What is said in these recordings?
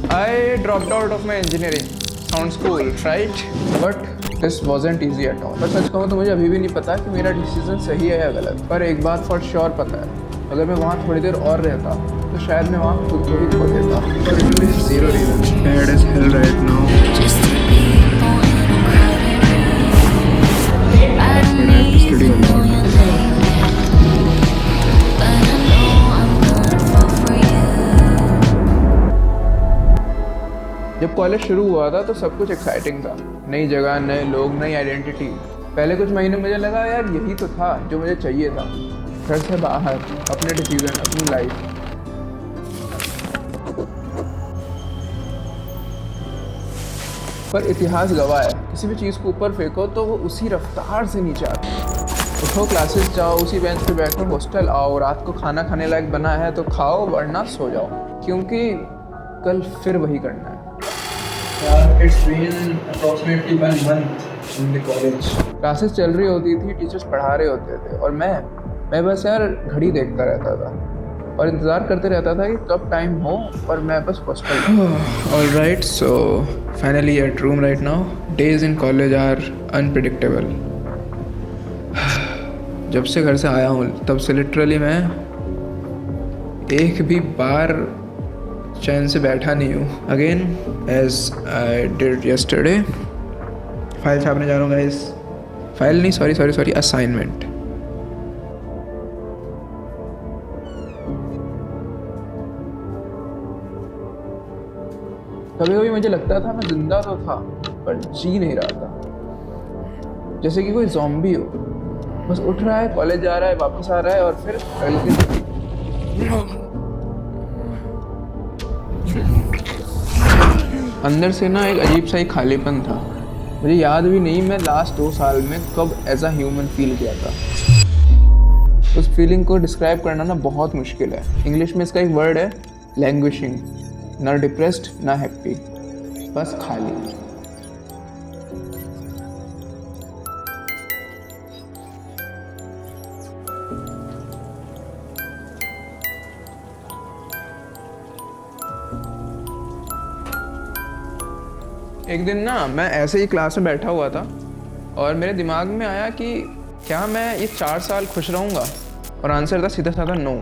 I dropped out of my engineering. Sounds cool, right? But this wasn't easy at all. पर सच कहूँ तो मुझे अभी भी नहीं पता कि मेरा डिसीजन सही है या गलत। पर एक बात फॉर श्योर पता है, अगर मैं वहाँ थोड़ी देर और रहता तो शायद मैं वहाँ खुद को ही खो देता। पर English zero reason. Bad as hell right now. जब कॉलेज शुरू हुआ था तो सब कुछ एक्साइटिंग था। नई जगह, नए लोग, नई आइडेंटिटी। पहले कुछ महीने मुझे लगा यार यही तो था जो मुझे चाहिए था। घर से बाहर, अपने डिसीजन, अपनी लाइफ। पर इतिहास गवाह है, किसी भी चीज़ को ऊपर फेंको तो वो उसी रफ्तार से नीचे आती है। उठो, क्लासेस जाओ, उसी बेंच पे बैठो, हॉस्टल आओ, रात को खाना खाने लायक बना है तो खाओ वरना सो जाओ, क्योंकि कल फिर वही करना है। It's been approximately 1 month in the college. Classes चल रही होती थी, टीचर्स पढ़ा रहे होते थे और मैं बस यार घड़ी देखता रहता था और इंतज़ार करते रहता था कि कब टाइम हो और मैं बस hostel. Alright, so finally at room right now. Days in college are unpredictable. जब से घर से आया हूँ तब से लिटरली मैं एक भी बार चैन से बैठा नहीं हूँ। Again as I did yesterday, file छापने जा रहा हूँ गाइस। फाइल नहीं, सॉरी असाइनमेंट। कभी कभी मुझे लगता था मैं जिंदा तो था पर जी नहीं रहा था, जैसे कि कोई ज़ॉम्बी हो, बस उठ रहा है, कॉलेज जा रहा है, वापस आ रहा है और फिर अंदर से ना एक अजीब सा ही खालीपन था। मुझे याद भी नहीं मैं लास्ट 2 साल में कब एज अ ह्यूमन फील किया था। उस फीलिंग को डिस्क्राइब करना ना बहुत मुश्किल है। इंग्लिश में इसका एक वर्ड है लैंग्विशिंग। ना डिप्रेस्ड ना हैप्पी, बस खाली। एक दिन ना मैं ऐसे ही क्लास में बैठा हुआ था और मेरे दिमाग में आया कि क्या मैं ये 4 साल खुश रहूँगा, और आंसर था सीधा साधा नो।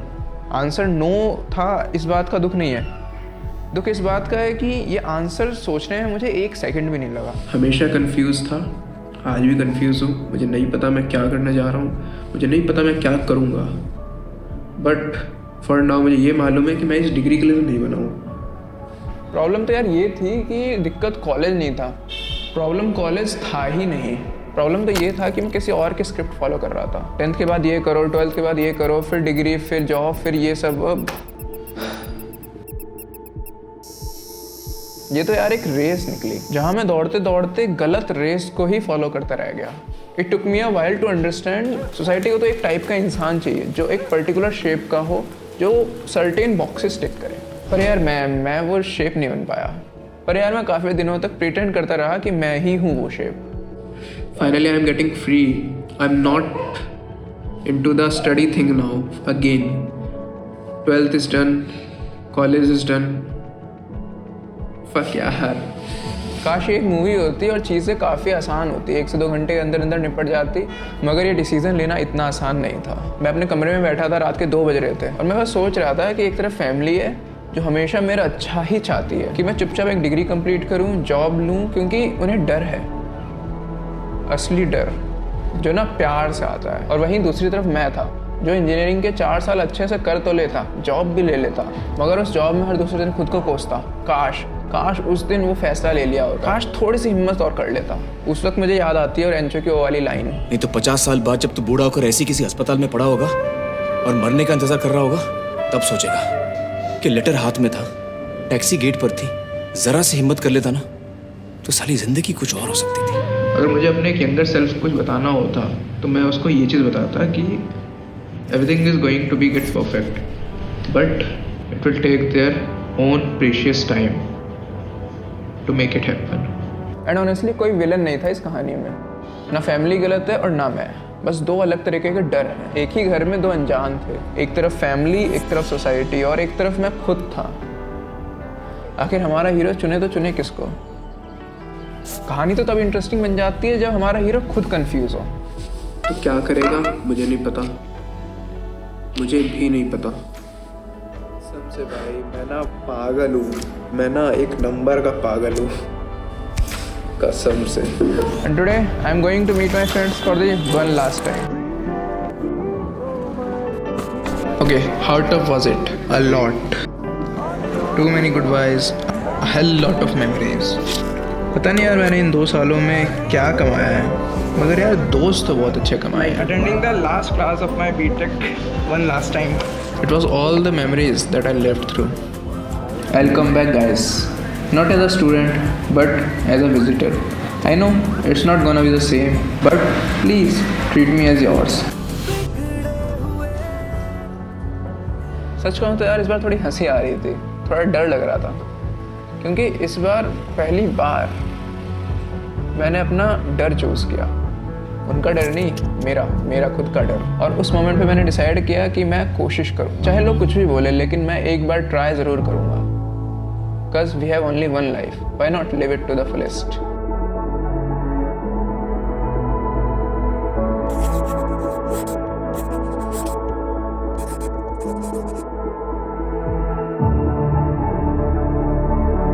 आंसर नो था। इस बात का दुख नहीं है, दुख इस बात का है कि ये आंसर सोचने में मुझे 1 सेकंड भी नहीं लगा। हमेशा कंफ्यूज था, आज भी कंफ्यूज हूँ। मुझे नहीं पता मैं क्या करने जा रहा हूँ, मुझे नहीं पता मैं क्या करूँगा। बट फॉर नाउ मुझे ये मालूम है कि मैं इस डिग्री के लिए नहीं बना हूँ। प्रॉब्लम तो यार ये थी कि दिक्कत कॉलेज नहीं था, प्रॉब्लम कॉलेज था ही नहीं। प्रॉब्लम तो ये था कि मैं किसी और के स्क्रिप्ट फॉलो कर रहा था। 10th के बाद ये करो, 12th के बाद ये करो, फिर डिग्री, फिर जॉब, फिर ये सब। ये तो यार एक रेस निकली जहाँ मैं दौड़ते दौड़ते गलत रेस को ही फॉलो करता रह गया। It took me a while to understand society को तो एक टाइप का इंसान चाहिए जो एक पर्टिकुलर शेप का हो, जो सर्टेन बॉक्सेस टिक करे। पर यार मैं वो शेप नहीं बन पाया। पर यार मैं काफ़ी दिनों तक प्रिटेंड करता रहा कि मैं ही हूँ वो shape. Finally I am getting free. I am not into the study thing now again. 12th is done, college is done. Fuck यार, काश एक मूवी होती और चीज़ें काफ़ी आसान होती, 1 से 2 घंटे के अंदर अंदर निपट जाती। मगर ये डिसीजन लेना इतना आसान नहीं था। मैं अपने कमरे में बैठा था, रात के 2 बज रहे थे और मैं बस सोच रहा था कि एक तरफ फैमिली है जो हमेशा मेरा अच्छा ही चाहती है कि मैं चुपचाप एक डिग्री कंप्लीट करूं, जॉब लूं, क्योंकि उन्हें डर है, असली डर जो ना प्यार से आता है। और वहीं दूसरी तरफ मैं था जो इंजीनियरिंग के 4 साल अच्छे से कर तो लेता, जॉब भी ले लेता, मगर उस जॉब में हर दूसरे दिन खुद को कोसता। काश उस दिन वो फैसला ले लिया होता, काश थोड़ी सी हिम्मत और कर लेता। उस वक्त मुझे याद आती है और एंचो की वो वाली लाइन, नहीं तो 50 साल बाद जब तू बूढ़ा होकर ऐसी किसी अस्पताल में पड़ा होगा और मरने का इंतजार कर रहा होगा, तब सोचेगा कि लेटर हाथ में था, टैक्सी गेट पर थी, जरा सी हिम्मत कर लेता ना तो साली जिंदगी कुछ और हो सकती थी। अगर मुझे अपने एक यंगर सेल्फ को कुछ बताना होता तो मैं उसको ये चीज़ बताता कि everything is going to be get perfect, but it will take their own precious time to make it happen. And honestly कोई विलन नहीं था इस कहानी में, ना फैमिली गलत है और ना मैं। बस 2 अलग तरीके के डर हैं। एक ही घर में 2 अनजान थे, एक तरफ फैमिली, एक तरफ सोसाइटी और एक तरफ मैं खुद था। आखिर हमारा हीरो चुने तो चुने किसको? कहानी तो तब इंटरेस्टिंग बन जाती है जब हमारा हीरो खुद कंफ्यूज हो। तो क्या करेगा मुझे नहीं पता, मुझे भी नहीं पता। सबसे भाई मैं ना पागल हूँ, मैं ना एक नंबर का पागल हूँ कसम से। And today I am going to meet my friends for the one last time. Okay, how tough was it? A lot. Too many goodbyes, a hell lot of memories. पता नहीं यार मैंने इन 2 सालों में क्या कमाया है, मगर यार दोस्त तो बहुत अच्छे कमाए हैं। Attending the last class of my BTech one last time. It was all the memories that I lived through. I'll come back, guys. Not as a student, but as a visitor. I know it's not gonna be the same, but please treat me as yours. सच कहूँ तो यार इस बार थोड़ी हंसी आ रही थी, थोड़ा डर लग रहा था, क्योंकि इस बार पहली बार मैंने अपना डर चूज़ किया। उनका डर नहीं, मेरा खुद का डर। और उस मोमेंट पे मैंने डिसाइड किया कि मैं कोशिश करूँ, चाहे लोग कुछ भी बोले, लेकिन मैं एक बार ट्राई ज़रूर करूँगा। Because we have only one life, why not live it to the fullest.